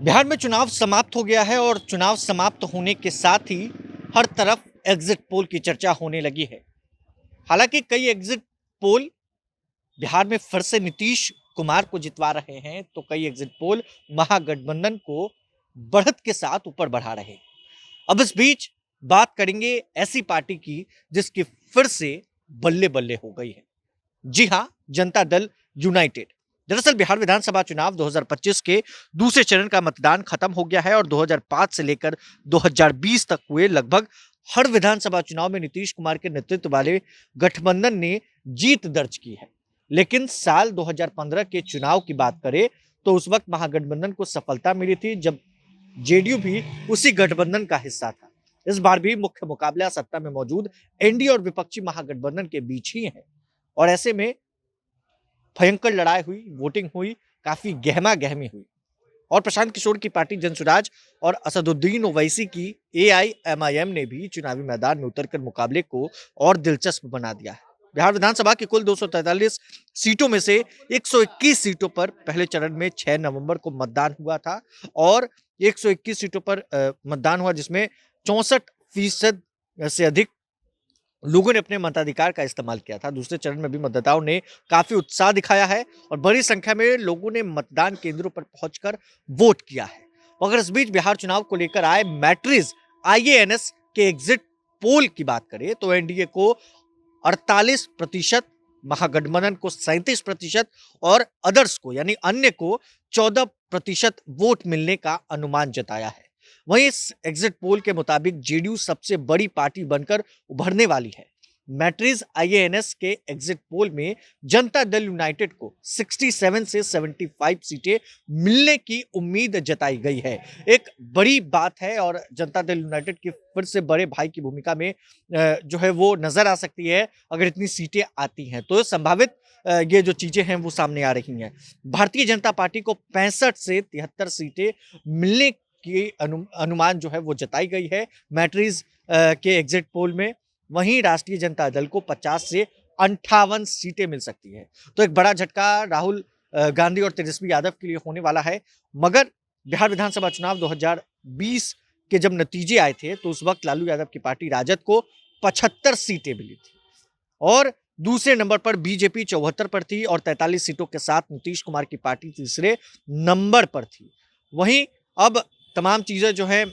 बिहार में चुनाव समाप्त हो गया है और चुनाव समाप्त होने के साथ ही हर तरफ एग्जिट पोल की चर्चा होने लगी है। हालांकि कई एग्जिट पोल बिहार में फिर से नीतीश कुमार को जितवा रहे हैं, तो कई एग्जिट पोल महागठबंधन को बढ़त के साथ ऊपर बढ़ा रहे हैं। अब इस बीच बात करेंगे ऐसी पार्टी की जिसकी फिर से बल्ले बल्ले हो गई है। जी हां, जनता दल यूनाइटेड। दरअसल बिहार विधानसभा चुनाव 2025 के दूसरे चरण का मतदान खत्म हो गया है और 2005 से लेकर 2020 तक हुए लगभग हर विधानसभा चुनाव में नीतीश कुमार के नेतृत्व वाले गठबंधन ने जीत दर्ज की है। लेकिन साल 2015 के चुनाव की बात करें तो उस वक्त महागठबंधन को सफलता मिली थी, जब जेडीयू भी उसी गठबंधन का हिस्सा था। इस बार भी मुख्य मुकाबला सत्ता में मौजूद एनडीए और विपक्षी महागठबंधन के बीच ही है और ऐसे में भयंकर लड़ाई हुई, वोटिंग हुई, काफी गहमा गहमी हुई और प्रशांत किशोर की पार्टी जनसुराज और असदुद्दीन ओवैसी की एआईएमआईएम ने भी चुनावी मैदान में उतरकर मुकाबले को और दिलचस्प बना दिया है। बिहार विधानसभा की कुल 243 सीटों में से 121 सीटों पर पहले चरण में 6 नवंबर को मतदान हुआ था और 121 सीटों पर मतदान हुआ, जिसमें 64% से अधिक लोगों ने अपने मताधिकार का इस्तेमाल किया था। दूसरे चरण में भी मतदाताओं ने काफी उत्साह दिखाया है और बड़ी संख्या में लोगों ने मतदान केंद्रों पर पहुंचकर वोट किया है। मगर इस बीच बिहार चुनाव को लेकर आए मैट्रिज आईएएनएस के एग्जिट पोल की बात करें तो एनडीए को 48%, महागठबंधन को 37% और अदर्स को यानी अन्य को 14% वोट मिलने का अनुमान जताया है। वहीं इस एग्जिट पोल के मुताबिक जेडीयू सबसे बड़ी पार्टी बनकर उभरने वाली है। मैट्रिज आईएएनएस के एग्जिट पोल में जनता दल यूनाइटेड को 67 से 75 सीटें मिलने की उम्मीद जताई गई है। एक बड़ी बात है और जनता दल यूनाइटेड की फिर से बड़े भाई की भूमिका में जो है वो नजर आ सकती है। अगर इतनी सीटें आती हैं तो संभावित ये जो चीजें हैं वो सामने आ रही हैं। भारतीय जनता पार्टी को 65 से 73 सीटें मिलने की अनुमान जो है वो जताई गई है मैट्रिज के एग्जिट पोल में। वहीं राष्ट्रीय जनता दल को 50 से 58 सीटें मिल सकती है। तो एक बड़ा झटका राहुल गांधी और तेजस्वी यादव के लिए होने वाला है। मगर बिहार विधानसभा चुनाव 2020 के जब नतीजे आए थे तो उस वक्त लालू यादव की पार्टी राजद को 75 सीटें मिली थी और दूसरे नंबर पर बीजेपी 74 पर थी और 43 सीटों के साथ नीतीश कुमार की पार्टी तीसरे नंबर पर थी। वहीं अब तमाम चीजें जो है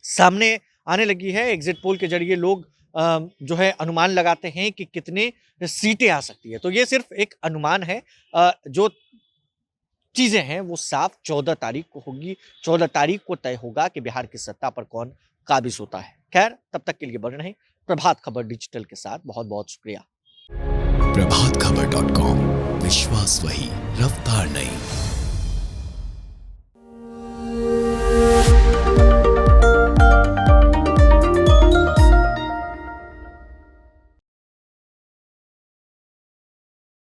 सामने आने लगी है। एग्जिट पोल के जरिए लोग जो है अनुमान लगाते हैं कि कितने सीटें आ सकती है। तो ये सिर्फ एक अनुमान है। जो चीजें हैं वो साफ 14 तारीख को होगी। 14 तारीख को तय होगा कि बिहार की सत्ता पर कौन काबिज होता है। खैर, तब तक के लिए बने रहें प्रभात खबर डिजिटल के साथ। बहुत बहुत शुक्रिया। प्रभात खबर .com, विश्वास वही, रफ्तार नहीं।